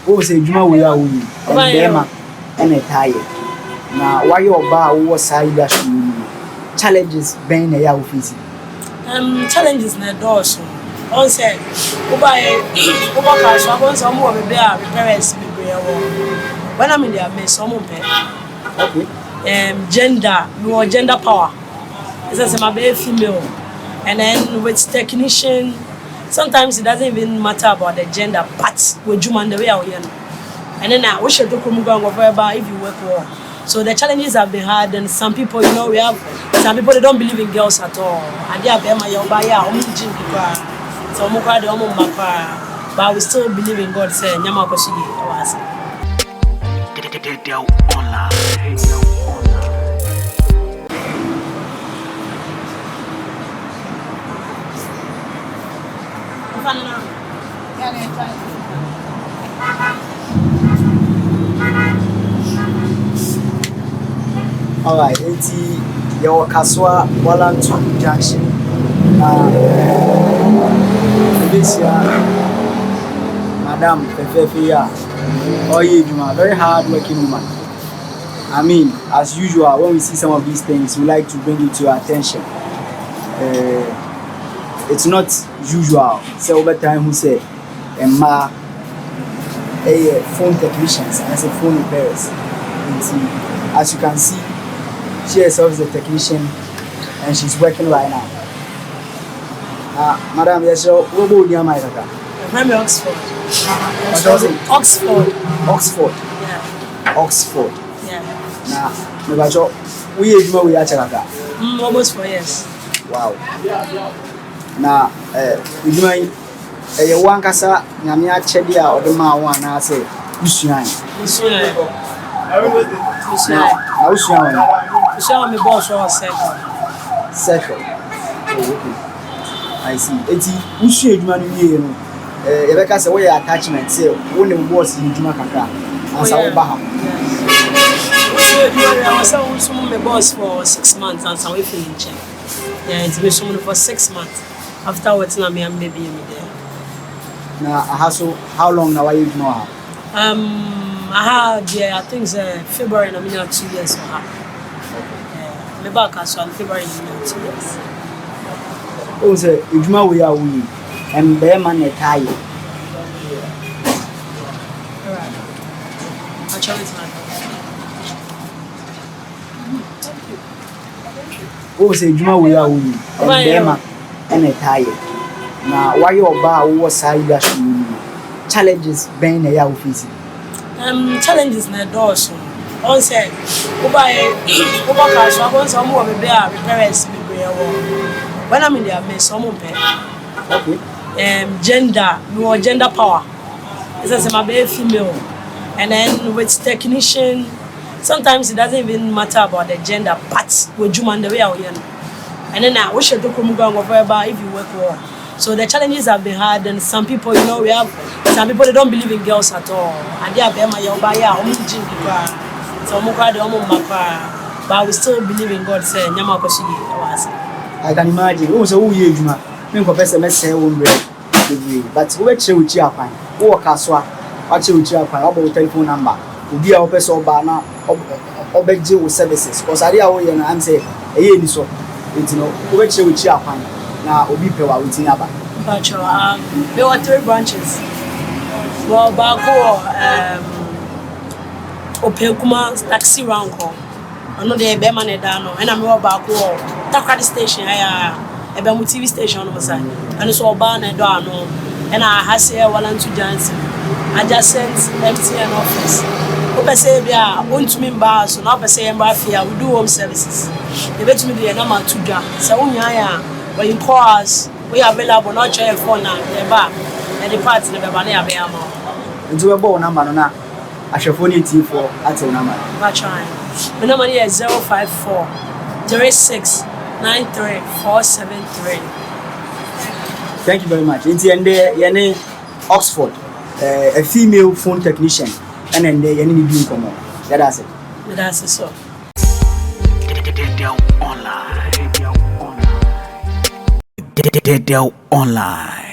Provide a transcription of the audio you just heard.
What was a Juma we are we and Bema and a tire. Now, why your bar was side challenges being a young physique? Challenges na doors. On say, over cash, I want some more parents. When I'm in there, I some okay. Gender, more gender power. It's a my female, and then with technician. Sometimes it doesn't even matter about the gender, but with human the way I am. And then I wish I took if you work well. So the challenges have been hard, and some people, you know, we have some people they don't believe in girls at all. And they are but we still believe in God. Say, Deedew Online. All right, it's your Kasoa Junction. This year, Madam Fefefia, very hard working woman. I mean, as usual, when we see some of these things, we like to bring it to your attention. It's not usual. So over time, who say, "Emma, a phone technicians as a phone repairers." As you can see, she herself is a technician, and she's working right now. Madam, yes, so what about you, my daughter? I'm Oxford. What was it? Oxford. Oxford. Yeah. Oxford. Yeah. Now, we are almost 4 years. Wow. Now, would you mind a one cassa, Namia Chedia or the Mawan? I say, Lucian. I was young. Show me boss or Circle. I see. It's Lucian, you know. Rebecca said, "Where attachment say when the boss in Jumakaka." As I Baha. I was someone boss for 6 months and some check. Yeah, it's been someone for 6 months. Afterwards, now me and baby me there. Now, how long now are you know her? I had I think it's February. I mean, 2 years for her. Yeah, me back as well. February, 2 years. Oh, say Ujuma we are we. And bear man a tie. Alright. I'll try it now. Oh, say Juma we are we. And bear man and a tie. Now, why your bar was side challenges being a young physique? Challenges na doors. On say, over cash, I want some more parents. When I'm in there, I some okay. Gender, more gender power. It's a my female, and then with technician. Sometimes it doesn't even matter about the gender, but with human the way I am. And then I wish I took if you work well. So the challenges have been hard, and some people, you know, we have some people they don't believe in girls at all, and they are but we still believe in God. Say, I can imagine. Also, who you Juma? But who chill with your pine? Who are Kasoa? Watch with your pine about telephone number. Who be our person banner or beg with services. Because I did and I'm saying, a year so it's no who chill with your pine. Now, Obi Pewa with Yaba. There were 3 branches. Well, Bago, Opekuma taxi round call. I know the Beman Dano, and I'm about Takadi station. I am TV station on my side, and it's all ban and Dano, and I had say I want to dance. I just sent MTN office. Open say, yeah, want to me bars, so now I say, I'm Bafia, we do home services. They bet me the number 2 jar. So, when you call us, we are available, not try phone now, the bar, and the parts never ban a into a bone number. I shall phone it for at a number. That's right. My number is 054 36 93 473. Thank you very much. It's in Oxford, a female phone technician, and then they need to come on. That's it. That's it, so. Deedew Online. Deedew Online.